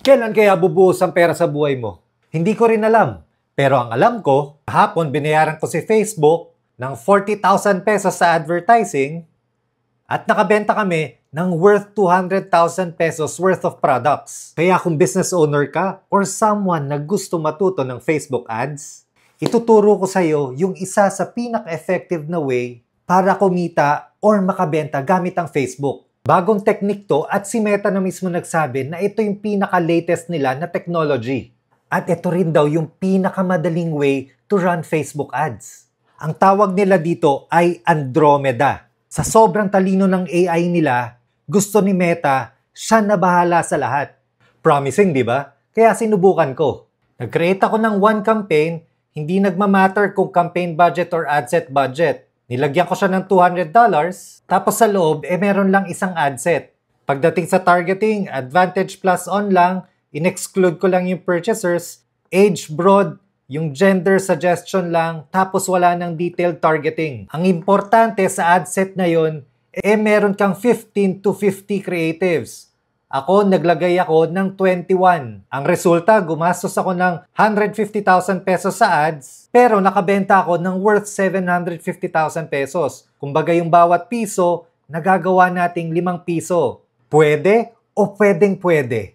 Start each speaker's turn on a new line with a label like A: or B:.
A: Kailan kaya bubuhos ang pera sa buhay mo? Hindi ko rin alam. Pero ang alam ko, kahapon binayaran ko si Facebook ng 40,000 pesos sa advertising at nakabenta kami ng worth 200,000 pesos worth of products. Kaya kung business owner ka or someone na gusto matuto ng Facebook ads, ituturo ko sa iyo yung isa sa pinaka-effective na way para kumita or makabenta gamit ang Facebook. Bagong technique to at si Meta na mismo nagsabi na ito yung pinaka-latest nila na technology. At ito rin daw yung pinakamadaling way to run Facebook ads. Ang tawag nila dito ay Andromeda. Sa sobrang talino ng AI nila, gusto ni Meta, siya na bahala sa lahat. Promising, di ba? Kaya sinubukan ko. Nag-create ako ng one campaign, hindi nagmamatter kung campaign budget or ad set budget. Nilagyan ko siya ng $200, tapos sa loob, meron lang isang ad set. Pagdating sa targeting, Advantage Plus on lang, in-exclude ko lang yung purchasers, age broad, yung gender suggestion lang, tapos wala ng detailed targeting. Ang importante sa ad set na yun, meron kang 15 to 50 creatives. Ako, naglagay ako ng 21. Ang resulta, gumastos ako ng 150,000 pesos sa ads, pero nakabenta ako ng worth 750,000 pesos. Kumbaga yung bawat piso, nagagawa nating 5 piso. Pwede o pwedeng pwede?